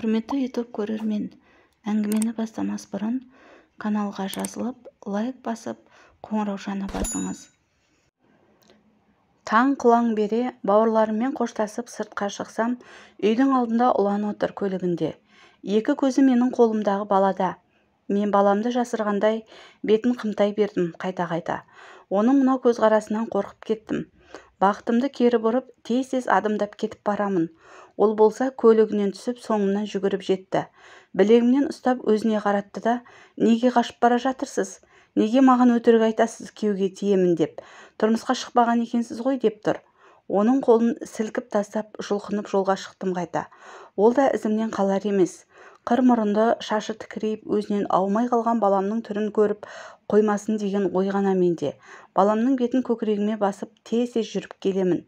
Құрметті YouTube көрермен, әңгімені бастамас бұрын каналға жазылып, лайк басып, қоңыраушаны басыңыз. Таң қылаң бере бауырларыммен қоштасып сыртқа шықсам, үйдің алдында ұлан отыр көлігінде. Екі көзі менің қолымдағы балада. Мен баламды жасырғандай бетін қымтай бердім қайта-қайта. Оның мынау көзқарасынан қорқып кеттім. Бақытымды кері бұрып, тез-тез адымдап кетіп барамын. Ол болса көлігінен түсіп соңымнан жүгіріп жетті. Білегімнен ұстап өзіне қаратты да, неге қашып бара жатырсыз? Неге маған өтірік айтасыз күйеуге тиемін деп? Тұрмысқа шықпаған екенсіз ғой деп тұр. Оның қолын сілкіп тастап жұлқынып жолға шықтым қайта. Ол да ізімнен қалар емес. Қыр мұрынды, шашы тікірейіп, өзінен аумай қалған баламның түрін көріп қоймасын деген ой ғана менде. Баламның бетін көкірегіме басып тез-тез жүріп келемін.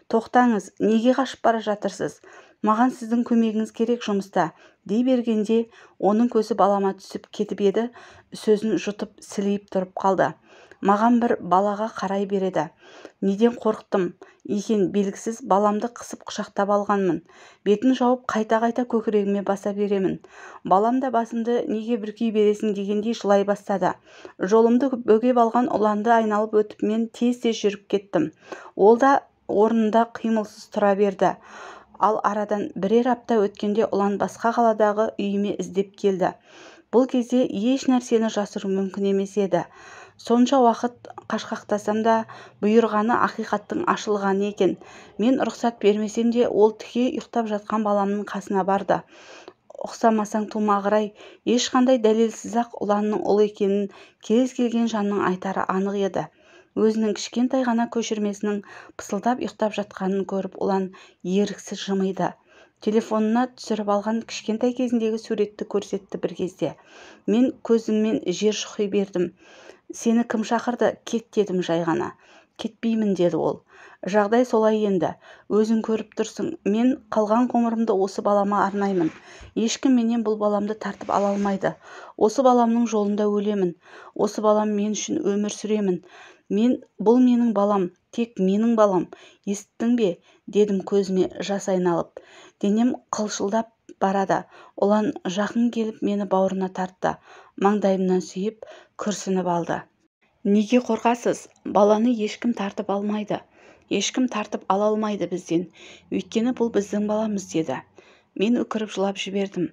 Тоқтаңыз, неге қашып бара жатырсыз? Маған сіздің көмегіңіз керек жұмыста, дей бергенде, оның көзі балама түсіп кетіп еді, сөзін жұтып сілейіп тұрып қалды. Маған бір балаға қарай береді. Неден қорықтым екен белгісіз, баламды қысып құшақтап алғанмын. Бетін жауып қайта-қайта көкірегіме баса беремін. Балам да басымды неге бүркей бересің дегендей жылай бастады. Жолымды бөгеп алған ұланды айналып өтіп мен тез-тез жүріп кеттім. Ол да орнында қимылсыз тұра берді. Ал арадан бірер апта өткенде ұлан басқа қаладағы үйіме іздеп келді. Бұл кезде еш нәрсені жасыру мүмкін емес еді. Сонша уақыт қашқақтасам да, бұйырғаны ақиқаттың ашылғаны екен. Мен рұқсат бермесем де, ол тіке ұйықтап жатқан баламның қасына барды. Ұқсамасаң тумағырай, ешқандай дәлелсіз-ақ ұланның ұл екенін кез келген жанның айтары анық еді. Өзінің кішкентай ғана көшірмесінің пысылдап ұйықтап жатқанын көріп, ұлан еріксіз жымиды. Телефонына түсіріп алған кішкентай кезіндегі суретті көрсетті бір кезде. Мен көзіммен жер шұқи бердім. Сені кім шақырды? Кет дедім жай ғана. Кетпеймін деді ол. Жағдай солай енді. Өзің көріп тұрсың. Мен қалған ғұмырымды осы балама арнаймын. Ешкім менен бұл баламды тартып ала алмайды. Осы баламның жолында өлемін. Осы балам мен үшін өмір сүремін. Бұл менің балам, тек менің балам. Естің бе? Дедім көзіме жас айналып. Денем қылшылдап барады. Ұлан жақын келіп мені бауырына тартты. Маңдайымнан сүйіп, күрсініп алды. Неге қорқасыз? Баланы ешкім тартып алмайды. Ешкім тартып ала алмайды бізден. Өйткені бұл біздің баламыз деді. Мен өкіріп жылап жібердім.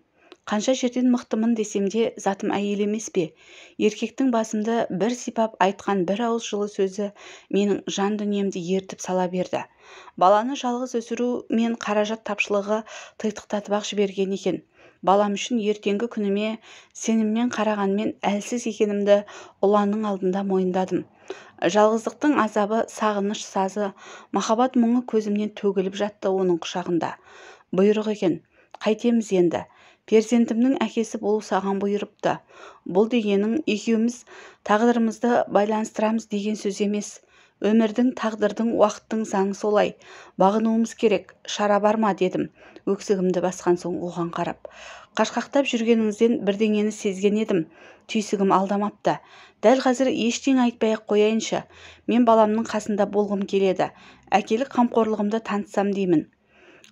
Қанша жерден мықтымын десем де, затым әйел емес пе? Еркектің басымды бір сипап айтқан бір ауыз жылы сөзі менің жан дүниемді ертіп сала берді. Баланы жалғыз өсіру мен қаражат тапшылығы титықтатып-ақ жіберген екен. Балам үшін ертеңгі күніме сеніммен қарағанмен әлсіз екенімді ұланның алдында мойындадым. Жалғыздықтың азабы, сағыныш сазы, махаббат мұңы көзімнен төгіліп жатты оның құшағында. Бұйрық екен. Қайтеміз енді? Перзентімнің әкесі болу саған бұйырыпты. Бұл дегенің екеуміз тағдырымызды байланыстырамыз деген сөз емес. Өмірдің, тағдырдың, уақыттың заңы солай. Бағынуымыз керек. Шара бар ма дедім, өксігімді басқан соң оған қарап. Қашқақтап жүргеніңізден бірдеңені сезген едім. Түйсігім алдамапты. Дәл қазір ештеңе айтпай-ақ қояйыншы. Мен баламның қасында болғым келеді. Әкелік қамқорлығымды танытсам деймін.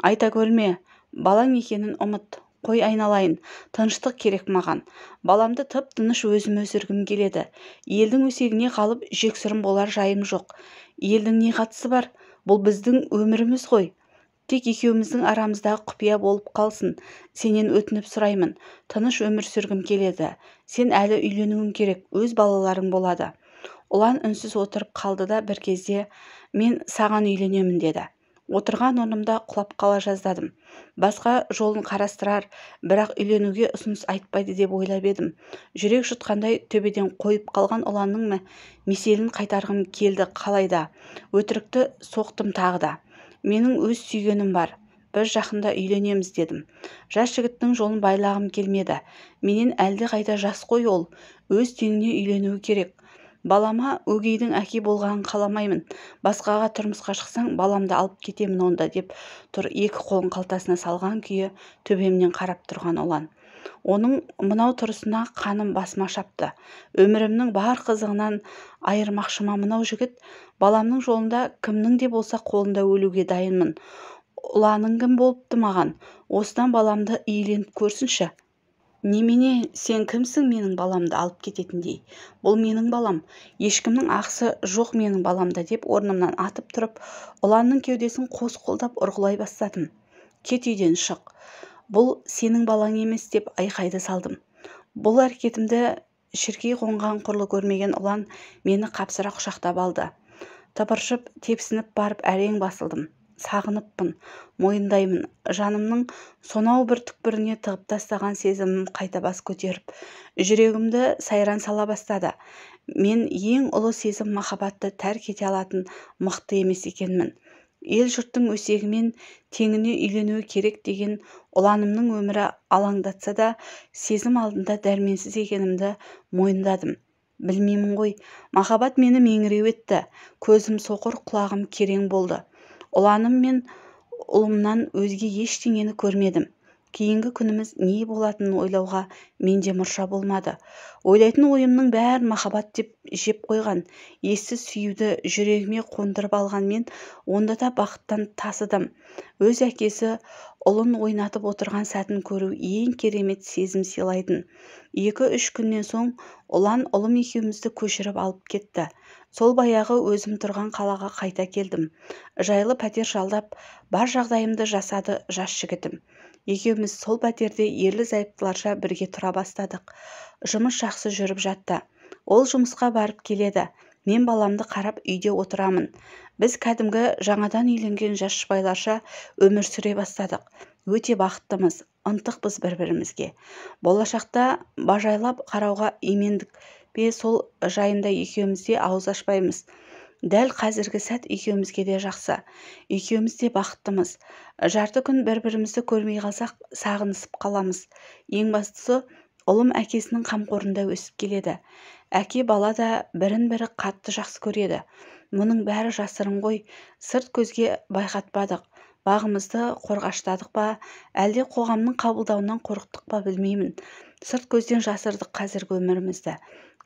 Айта көрме, балаң екенін ұмыт. Қой айналайын, тыныштық керек маған. Баламды тып-тыныш өзім өсіргім келеді. Елдің өсегіне қалып жексұрын болар жайым жоқ. Елдің не қатысы бар? Бұл біздің өміріміз ғой. Тек екеуміздің арамыздағы құпия болып қалсын. Сенен өтініп сұраймын. Тыныш өмір сүргім келеді. Сен әлі үйленуің керек, өз балаларың болады. Ұлан үнсіз отырып қалды да бір кезде мен саған үйленемін деді. Отырған орнымда құлап қала жаздадым. Басқа жолын қарастырар, бірақ үйленуге ұсыныс айтпайды деп ойлап едім. Жүрек жұтқандай төбеден қойып қалған ұланның меселін қайтарғым келді қалайда. Өтірікті соқтым тағы да. Менің өз сүйгенім бар. Біз жақында үйленеміз дедім. Жас жігіттің жолын байлағым келмеді. Менен әлде қайда жас қой ол. Өз теңіне үйленуі керек. Балама өгейдің әке болғанын қаламаймын. Басқаға тұрмысқа шықсаң, баламды алып кетемін онда деп тұр, екі қолын қалтасына салған күйі төбемнен қарап тұрған ұлан. Оның мынау тұрысына қаным басыма шапты. Өмірімнің бар қызығынан айырмақшыма мынау жігіт? Баламның жолында кімнің де болса қолында өлуге дайынмын. ұланың кім болыпты маған? Осыдан баламды иеленіп көрсінші. Немене, сен кімсің менің баламды алып кететіндей? Бұл менің балам, ешкімнің ақысы жоқ менің баламда, деп орнымнан атып тұрып, ұланның кеудесін қос қолдап ұрғылай бастадым. Кет үйден шық. Бұл сенің балаң емес, деп айқайды салдым. Бұл әрекетімді шіркей қонған құрлы көрмеген ұлан мені қапсыра құшақтап алды. Тыпыршып, тепсініп барып әрең басылдым. Сағыныппын, мойындаймын, жанымның сонау бір түкпіріне тығып тастаған сезімім қайта бас көтеріп, жүрегімді сайран сала бастады. Мен ең ұлы сезім махаббатты тәрк ете алатын мықты емес екенмін. Ел жұрттың өсегімен теңіне үйленуі керек деген ұланымның өмірі алаңдатса да, сезім алдында дәрменсіз екенімді мойындадым. Білмеймін ғой, махаббат мені меңіреу етті, көзім соқыр, құлағым керең болды. Ұланым мен ұлымнан өзге ештеңені көрмедім. Кейінгі күніміз не болатынын ойлауға менде мұрша болмады. Ойлайтын ойымның бәрін махаббат деп жеп қойған, ессіз сүюді жүрегіме қондырып алған мен онда да бақыттан тасыдым. Өз әкесі ұлын ойнатып отырған сәтін көру ең керемет сезім сыйлайтын. 2-3 күннен соң ұлан ұлым екеумізді көшіріп алып кетті. Сол баяғы өзім тұрған қалаға қайта келдім. Жайлы пәтер жалдап, бар жағдайымды жасады жас жігітім. Екеуміз сол пәтерде ерлі-зайыптыларша бірге тұра бастадық. Жұмыс жақсы жүріп жатты. Ол жұмысқа барып келеді. Мен баламды қарап үйде отырамын. Біз кәдімгі жаңадан үйленген жас жұбайларша өмір сүре бастадық. Өте бақыттымыз, ынтықпыз бір-бірімізге. Болашақта бажайлап қарауға имендік пе, сол жайында екеуміз де ауыз ашпаймыз. Дәл қазіргі сәт екеумізге де жақсы. Екеуміз де бақыттымыз. Жарты күн бір-бірімізді көрмей қалсақ, сағынысып қаламыз. Ең бастысы, ұлым әкесінің қамқорында өсіп келеді. Әке бала да бірін-бірі қатты жақсы көреді. Мұның бәрі жасырын ғой, сырт көзге байқатпадық. Бағымызды қорғаштадық па, әлде қоғамның қабылдауынан қорықтық па білмеймін. Сырт көзден жасырдық қазіргі өмірімізді.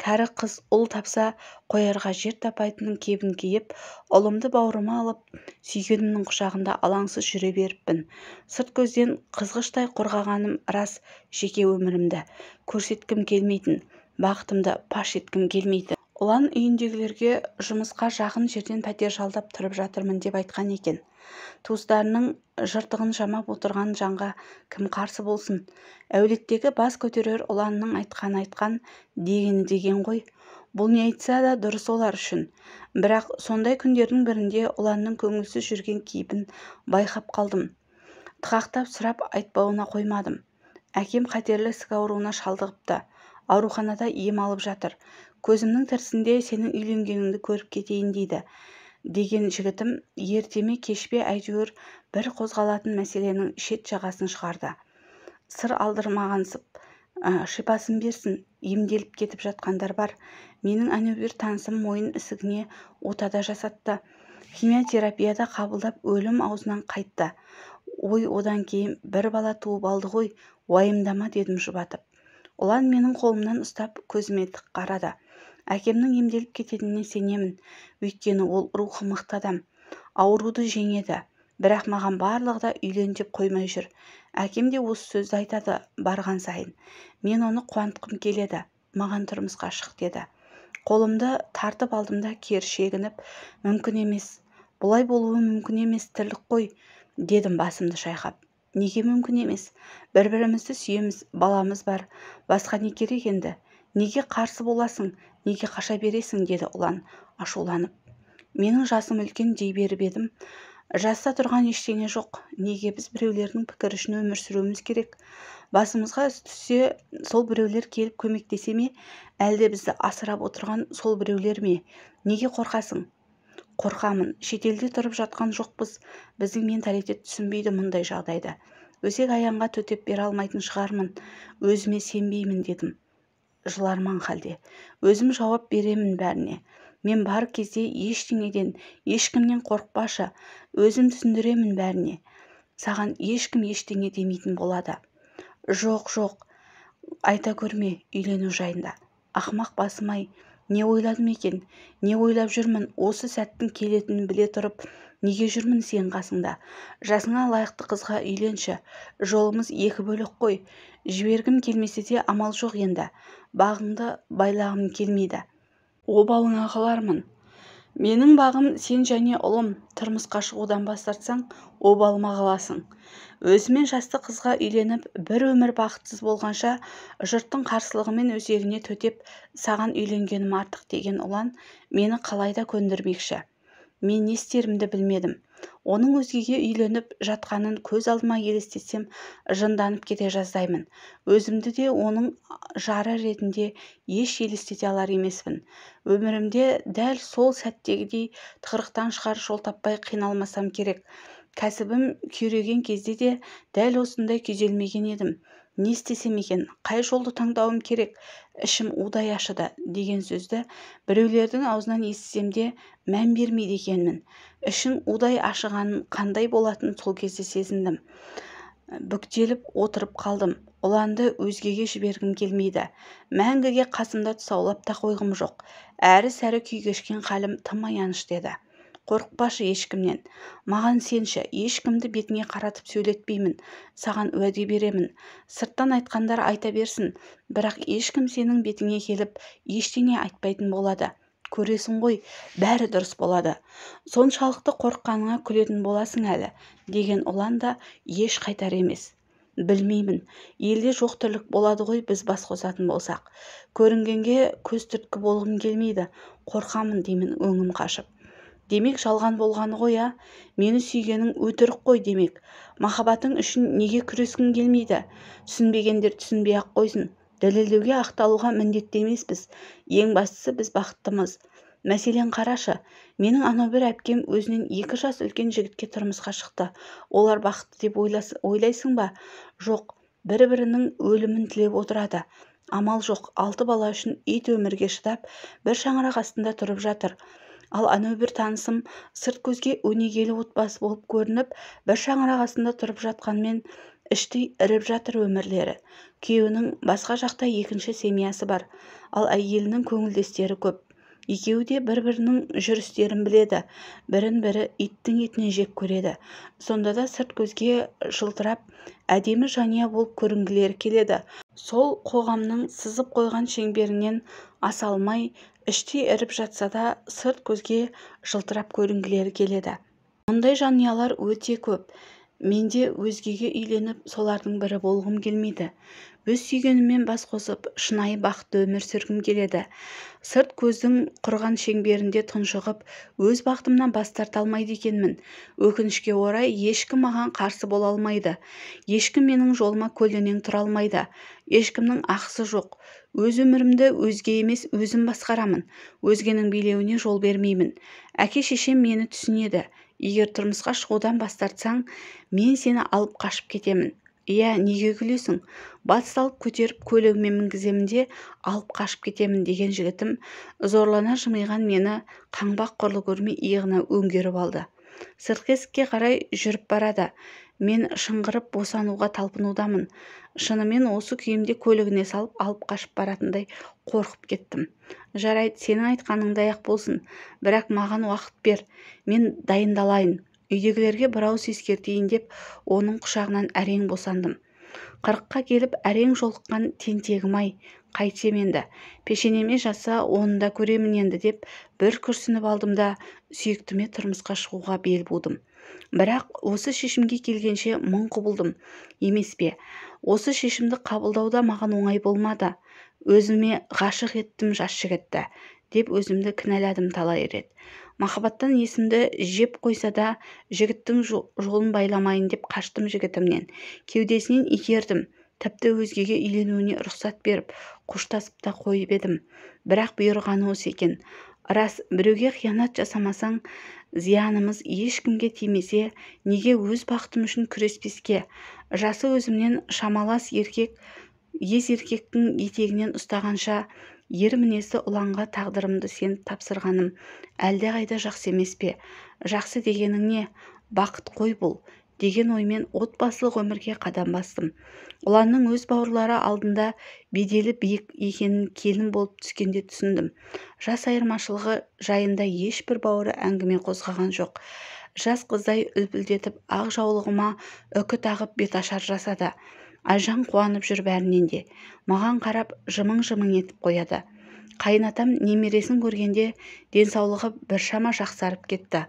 Кәрі қыз ұл тапса, қоярға жер таппайтынын кебін киіп, ұлымды бауырыма алып, сүйгенімнің құшағында алаңсыз жүре беріппін. Сырт көзден қызғыштай қорғағаным рас, жеке өмірімді көрсеткім келмейтін, бақытымды паш еткім келмейтін. Ұлан үйіндегілерге жұмысқа жақын жерден пәтер жалдап тұрып жатырмын деп айтқан екен. Туыстарының жыртығын жамап отырған жанға кім қарсы болсын? Әулеттегі бас көтерер ұланның айтқан дегені деген ғой. Бұл не айтса да дұрыс олар үшін. Бірақ сондай күндердің бірінде ұланның көңілсіз жүрген кейпін байқап қалдым. Тықақтап сұрап айтпауына қоймадым. Әкем қатерлі ісік ауруына шалдығыпты. Ауруханада ем алып жатыр. Көзімнің тірісінде сенің үйленгеніңді көріп кетейін дейді. Деген жігітім ертеме кешпе әйтеуір бір қозғалатын мәселенің шет жағасын шығарды. Сыр алдырмағансып, шипасын берсін, емделіп кетіп жатқандар бар. Менің әнеубір танысым мойын ісігіне отада жасатты. Химиотерапияда қабылдап өлім аузынан қайтты. Ой, одан кейін бір бала туып алды ғой, уайымдама, дедім жұбатып. Ұлан менің қолымнан ұстап көзіме тік қарады. Әкемнің емделіп кететініне сенемін, өйткені ол рухы мықты адам. Ауруды жеңеді, бірақ маған барлығы да үйлен деп қоймай жүр. Әкем де осы сөзді айтады барған сайын. Мен оны қуантқым келеді, маған тұрмысқа шық деді. Қолымды тартып алдымда кері шегініп, мүмкін емес, бұлай болуы мүмкін емес, тірлік қой, дедім басымды шайқап. Неге мүмкін емес? Бір-бірімізді сүйеміз, баламыз бар, басқа не керек енді? Неге қарсы боласың, неге қаша бересің, деді ұлан ашуланып. Менің жасым үлкен дей беріп едім. Жаста тұрған ештеңе жоқ, неге біз біреулердің пікірі үшін өмір сүруіміз керек? Басымызға іс түссе, сол біреулер келіп көмектесе ме, әлде бізді асырап отырған сол біреулер ме? Неге қорқасың? Қорқамын, шетелде тұрып жатқан жоқпыз, біздің менталитет түсінбейді мұндай жағдайды. Өсек аяңға төтеп бере алмайтын шығармын, өзіме сенбеймін, дедім. Жыларман халде. Өзім жауап беремін бәріне. Мен бар кезде ештеңеден, ешкімнен қорықпашы, өзім түсіндіремін бәріне. Саған ешкім ештеңе демейтін болады. Жоқ, айта көрме үйлену жайында. Ақымақ басым-ай, Не ойладым екен, не ойлап жүрмін, осы сәттің келетінін біле тұрып, неге жүрмін сен қасыңда? Жасыңа лайықты қызға үйленші, жолымыз екі бөлек қой. Жібергім келмесе де амал жоқ енді, бағыңды байлағым келмейді. Обалыңа қалармын. Менің бағым сен және ұлым, тұрмысқа шығудан бас тартсаң, обалыма қаласың. Өзімен жасты қызға үйленіп, бір өмір бақытсыз болғанша, жұрттың қарсылығымен өзегіне төтеп, саған үйленгенім артық деген ұлан мені қалайда көндірмекші. Мен не істерімді білмедім. Оның өзгеге үйленіп жатқанын көз алдыма елестетсем, жынданып кете жаздаймын. Өзімді де оның жары ретінде еш елестете алар емеспін. Өмірімде дәл сол сәттегідей тығырықтан шығар жол таппай қиналмасам керек. Кәсібім күйреген кезде де дәл осындай күйзелмеген едім. Не істесем екен, қай жолды таңдауым керек? Ішім удай ашыды деген сөзді біреулердің аузынан естісем де мән бермейді екенмін. Ішің удай ашығанын қандай болатынын сол кезде сезіндім. Бүктеліп отырып қалдым. Ұланды өзгеге жібергім келмейді. Мәңгіге қасымда тұсаулап та қойғым жоқ. Әрі-сәрі күй кешкен қалім тым аянышты еді. Қорықпашы ешкімнен. Маған сенші, ешкімді бетіңе қаратып сөйлетпеймін. Саған уәде беремін. Сырттан айтқандар айта берсін, бірақ ешкім сенің бетіңе келіп ештеңе айтпайтын болады. Көресің ғой, бәрі дұрыс болады. Соншалықты қорыққаныңа күлетін боласың әлі, деген ұлан да еш қайтар емес. Білмеймін, елде жоқ тірлік болады ғой біз бас қосатын болсақ. Көрінгенге көз түрткі болғым келмейді, қорқамын деймін өңім қашып. Демек жалған болғаны ғой, мені сүйгенің өтірік қой демек. Махаббатың үшін неге күрескің келмейді? Түсінбегендер түсінбей-ақ қойсын. Дәлелдеуге ақталуға міндетті емеспіз. Ең бастысы біз бақыттымыз. Мәселен қарашы, менің анау бір әпкем өзінен 2 жас үлкен жігітке тұрмысқа шықты. Олар бақытты деп ойлайсың ба? Жоқ, бір-бірінің өлімін тілеп отырады. Амал жоқ, 6 бала үшін ит өмірге шыдап, бір шаңырақ астында тұрып жатыр. Ал анау бір танысым сырт көзге өнегелі отбасы болып көрініп, бір шаңырақ астында тұрып жатқанмен іштей іріп жатыр өмірлері. Күйеуінің басқа жақта екінші семьясы бар, ал әйелінің көңілдестері көп. Екеуі де бір-бірінің жүрістерін біледі, бірін-бірі иттің етінен жек көреді. Сонда да сырт көзге жылтырап, әдемі жанұя болып көрінгілері келеді. Сол қоғамның сызып қойған шеңберінен аса алмай, іштей іріп жатса да сырт көзге жылтырап көрінгілері келеді. Мұндай жанұялар өте көп. Менде өзгеге үйленіп, солардың бірі болғым келмейді. Өз сүйгеніммен бас қосып, шынайы бақытты өмір сүргім келеді. Сырт көздің құрған шеңберінде тұншығып, өз бақытымнан бас тарта алмайды екенмін. Өкінішке орай, ешкім маған қарсы бола алмайды. Ешкім менің жолыма көлденең тұра алмайды. Ешкімнің ақысы жоқ. Өз өмірімді өзге емес, өзім басқарамын. Өзгенің билеуіне жол бермеймін. Әке-шешем мені түсінеді. Егер тұрмысқа шығудан бас тартсаң, мен сені алып қашып кетемін. Иә, неге күлесің? Батыс алып көтеріп көлігіме мінгіземін де алып қашып кетемін деген жігітім зорлана жымиған мені қаңбақ құрлы көрмей иығына өңгеріп алды. Сыртқы есікке қарай жүріп барады. Мен шыңғырып босануға талпынудамын. Шынымен осы күйімде көлігіне салып алып қашып баратындай қорқып кеттім. Жарайды, сенің айтқаныңдай-ақ болсын, бірақ маған уақыт бер, мен дайындалайын. Үйдегілерге бір ауыз ескертейін деп, оның құшағынан әрең босандым. 40-қа келіп әрең жолыққан тентегім-ай, қайтсем енді, пешенеме жатса оны да көремін енді деп бір күрсініп алдым да сүйіктіме тұрмысқа шығуға бел будым. Бірақ осы шешімге келгенше мың құбылдым, емес пе? Осы шешімді қабылдауда маған оңай болмады. Өзіме ғашық еттім жас жігітті, деп өзімді кінәладым талай рет. Махаббаттан есімді жеп қойса да, жігіттің жолын байламайын деп қаштым жігітімнен. Кеудесінен итердім, тіпті өзгеге үйленуіне рұқсат беріп, қоштасып та қойып едім. Бірақ бұйырғаны осы екен. Рас, біреуге қиянат жасамасаң, зиянымыз ешкімге тимесе, неге өз бақытым үшін күреспеске? Жасы өзімнен шамалас еркек, ез еркектің етегінен ұстағанша, ер мінезді ұланға тағдырымды сен тапсырғаным әлде қайда жақсы емес пе? Жақсы дегенің не? Бақыт қой бұл. деген оймен отбасылық өмірге қадам бастым. Ұланның өз бауырлары алдында беделі биік екенін келін болып түскенде түсіндім. Жас айырмашылығы жайында ешбір бауыры әңгіме қозғаған жоқ. Жас қыздай үлпілдетіп ақ жаулығыма үкі тағып беташар жасады. Айжан қуанып жүр бәрінен де. Маған қарап жымың-жымың етіп қояды. Қайынатам немересін көргенде денсаулығы біршама жақсарып кетті.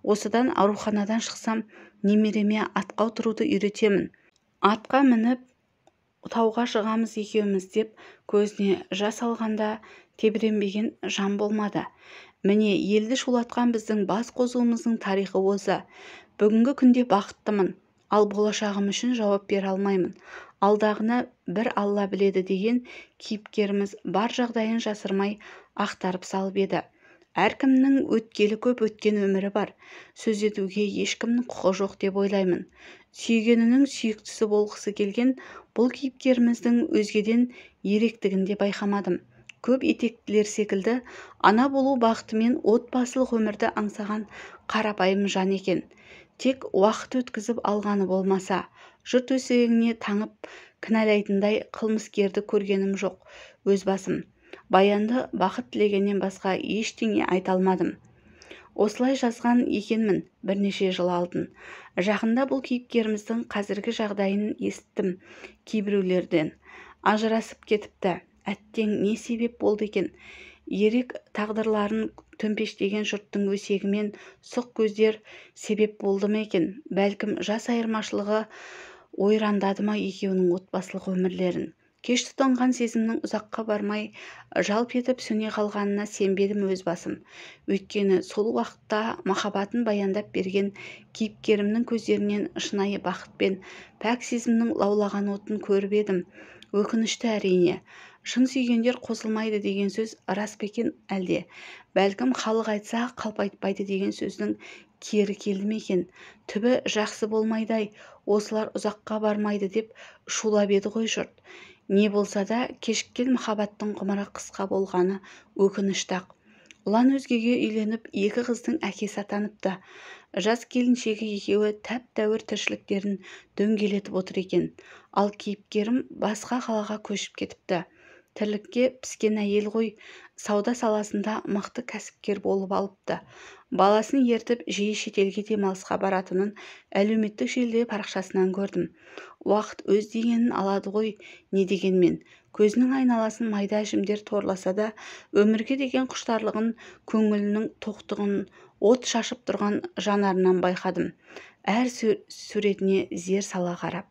Осыдан ауруханадан шықсам, немереме атқа отыруды үйретемін. Атқа мініп тауға шығамыз екеуміз деп көзіне жас алғанда тебіренбеген жан болмады. Міне, елді шулатқан біздің бас қосуымыздың тарихы осы. Бүгінгі күнде бақыттымын, ал болашағым үшін жауап бере алмаймын. Алдағыны бір Алла біледі деген кейіпкеріміз бар жағдайын жасырмай ақтарып салып еді. Әркімнің өткелі көп өткен өмірі бар. Сөз етуге ешкімнің құқы жоқ деп ойлаймын. Сүйгенінің сүйіктісі болғысы келген бұл кейіпкеріміздің өзгеден еректігін де байқамадым. Көп етектілер секілді ана болу бақытымен отбасылық өмірді аңсаған қарапайым жан екен. Тек уақыт өткізіп алғаны болмаса, жұрт өсегіне таңып кінәлайтындай қылмыскерді көргенім жоқ өз басым. Баянды бақыт тілегеннен басқа ештеңе айта алмадым. Осылай жазған екенмін бірнеше жыл алдын. Жақында бұл кейіпкеріміздің қазіргі жағдайын естіттім кейбіреулерден. Ажырасып кетіпті. Әттең не себеп болды екен? Ерек тағдырларын төмпештеген жұрттың өсегімен сұқ көздер себеп болды ма екен? Бәлкім жас айырмашылығы ойрандады ма екеуінің отбасылық өмірлерін? Кеш тұтанған сезімнің ұзаққа бармай жалп етіп сөне қалғанына сенбедім өз басым. Өйткені сол уақытта махаббатын баяндап берген кейіпкерімнің көздерінен шынайы бақыт пен пәк сезімнің лаулаған отын көріп едім. Өкінішті әрине. Шын сүйгендер қосылмайды деген сөз рас па екен әлде? Бәлкім халық айтса қалп айтпайды деген сөздің кері келді ме екен? Түбі жақсы болмайды-ай, осылар ұзаққа бармайды деп шулап еді ғой жұрт. Не болса да кешіккен махаббаттың ғұмыры қысқа болғаны өкінішті-ақ. Ұлан өзгеге үйленіп екі қыздың әкесі атаныпты. Жас келіншегі екеуі тәп-тәуір тіршіліктерін дөңгелетіп отыр екен. Ал кейіпкерім басқа қалаға көшіп кетіпті. Тірлікке піскен әйел ғой, сауда саласында мықты кәсіпкер болып алыпты. Баласын ертіп жиі шетелге демалысқа баратынын әлеуметтік желіде парақшасынан көрдім. Уақыт өз дегенін алады ғой, не дегенмен. Көзінің айналасын майда әжімдер торласа да, өмірге деген құштарлығын, көңілінің тоқтығын от шашып тұрған жанарынан байқадым. Әр суретіне зер сала қарап.